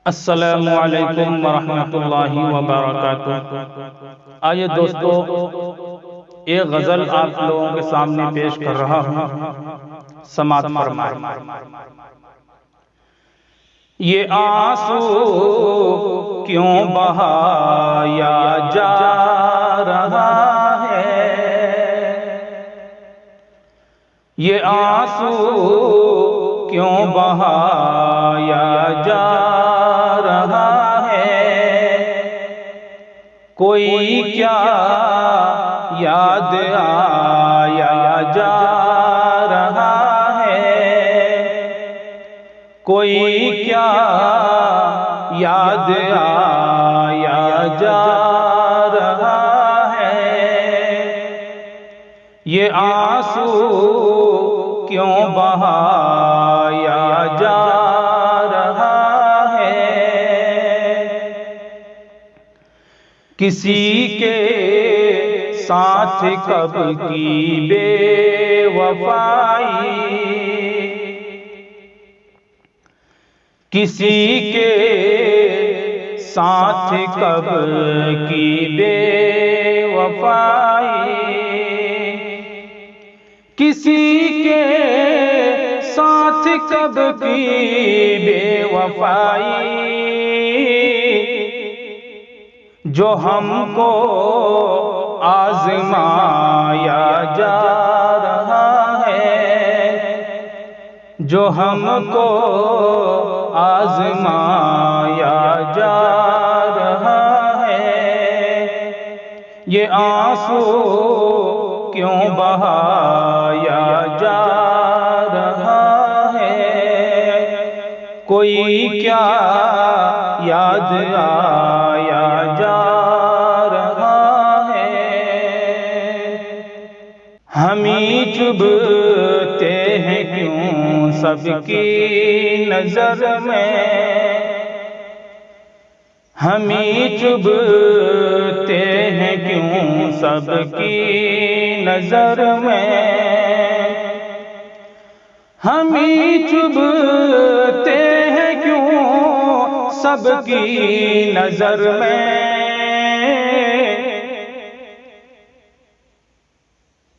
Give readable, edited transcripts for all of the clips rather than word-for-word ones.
अस्सलामु अलैकुम वरहमतुल्लाहि वबरकातुहू। आइए दोस्तों, एक गज़ल आप लोगों के सामने पेश कर रहा हूँ, समात फरमाएं। ये आंसू क्यों बहाया जा रहा है, ये आंसू क्यों बहाया जा रहा है, कोई क्या याद आया जा रहा है, कोई क्या याद आया जा रहा है, ये आंसू क्यों बहाया जा रहा है। किसी के साथ कब की बेवफाई, किसी के साथ कब की बेवफाई, किसी के साथ कब की बेवफाई, जो हमको आजमाया जा रहा है, जो हमको आजमाया जा रहा है, ये आंसू क्यों बहाया जा रहा है, कोई क्या याद आया जा रहा है। हम ही चुभते हैं क्यों सबकी नजर में, हम ही चुभते हैं क्यों सबकी नजर में, हम ही चुभते हैं क्यों सबकी नजर में,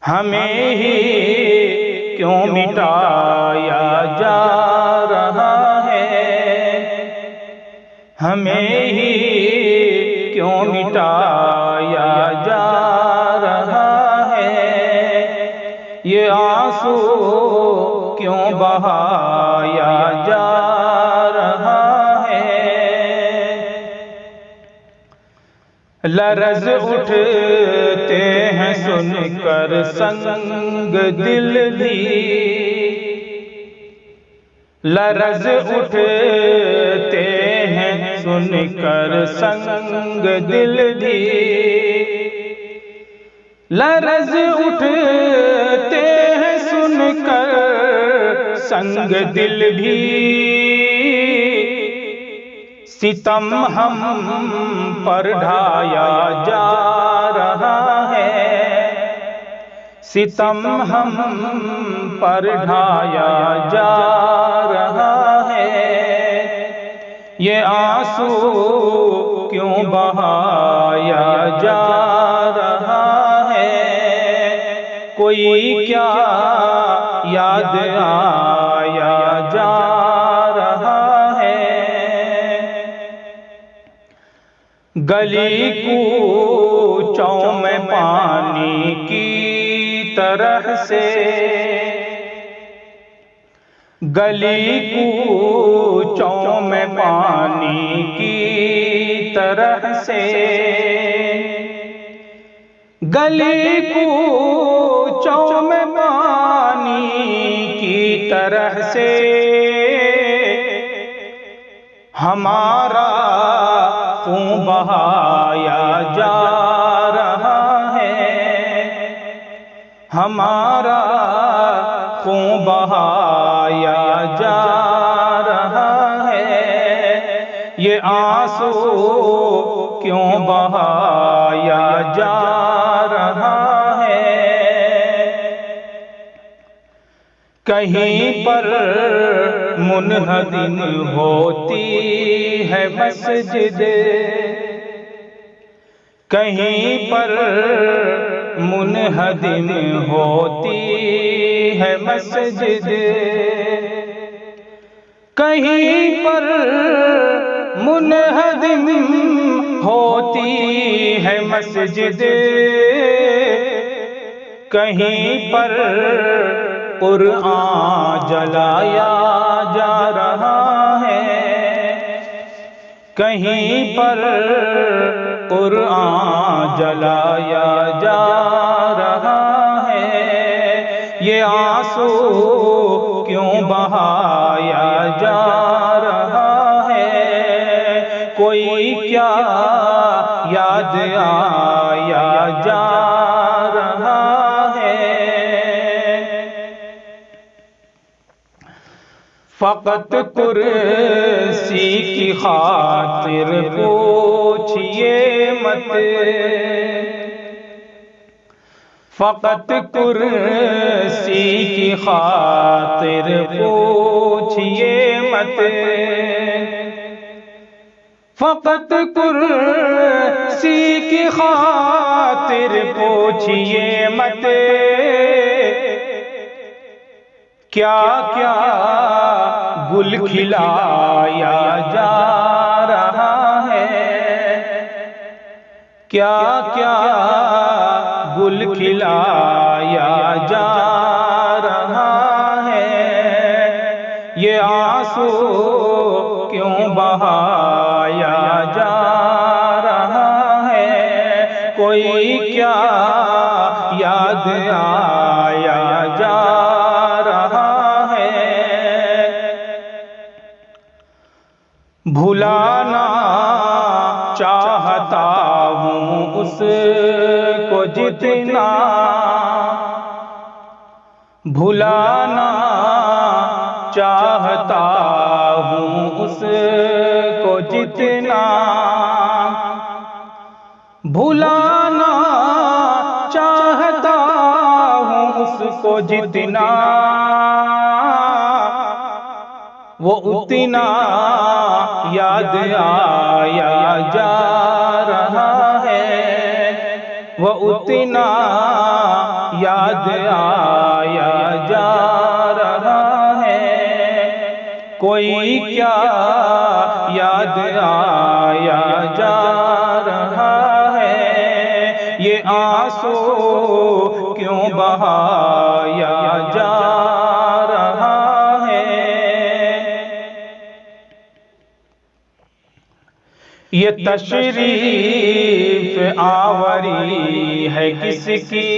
हमें ही क्यों मिटाया जा रहा है, हमें ही क्यों मिटाया जा रहा है, ये आंसू क्यों बहाया जा रहा है। लरज़ उठते हैं सुनकर संग दिल दी, लरज़ उठते हैं सुनकर संग दिल दी, लरज़ उठते हैं सुनकर संग दिल भी, सितम हम पर ढाया जा रहा है, सितम हम पर ढाया जा रहा है, ये आंसू क्यों बहाया जा रहा है, कोई क्या याद आया जा रहा है। गली कूचों में पानी की तरह से, गली कूचों में पानी की तरह से, गली कूचों में पानी की तरह से, हमारा खून बहाया जा रहा है, हमारा खून बहाया जा रहा है, ये आंसू क्यों बहाया जा रहा है। कहीं पर मुनहदिम होती है मस्जिद, कहीं पर मुनहदिम होती है मस्जिद, कहीं पर मुनहदिम होती है मस्जिद, कहीं पर कुरान जलाया जा रहा है, कहीं पर कुरान जलाया जा रहा है। ये आंसू क्यों बहाया जा रहा है, कोई क्या याद आया जा रहा है। फकत कुर्सी की खातिर पूछिए मत, फकत कुर्सी की खातिर पूछिए मत, फकत कुर्सी की खातिर पूछिए मत, क्या क्या गुल खिलाया जा रहा है, क्या क्या गुल खिलाया जा रहा है। ये आंसू क्यों बहाया जा रहा है, कोई क्या याद आया जा रहा है। भुलाना चाहता हूँ उसको जितना, भुलाना चाहता हूँ उसको जितना, भुलाना चाहता हूँ उसको जितना, वो उतना याद आया जा रहा है, वो उतना याद आया जा रहा है। कोई क्या याद आया जा रहा है, ये आंसू क्यों बहाया जा रहा है। ये तशरीफ आवरी है किसकी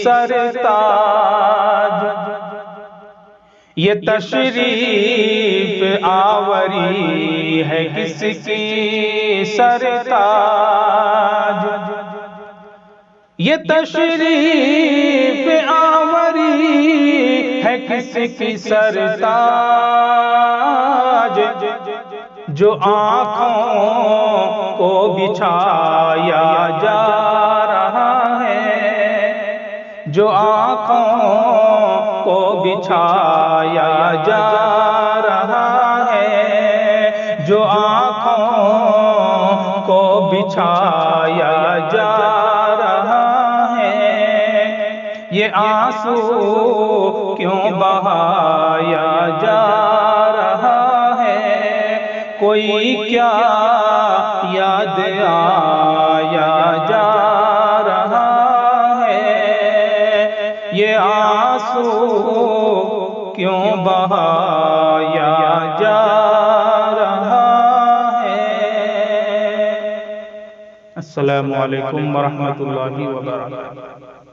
सरताज, ये तशरीफ आवरी है किसकी सरताज, ये तशरीफ आवरी है किसकी सरताज, जो आँखों को बिछाया जा रहा है, जो आँखों को बिछाया जा रहा है, जो आँखों को बिछाया जा रहा है। ये आंसू क्यों बहाया जा रहा है, कोई क्या याद आया जा रहा है। ये आंसू क्यों बहाया जा रहा है। अस्सलामु अलैकुम वरहमतुल्लाहि वबरकातुहू।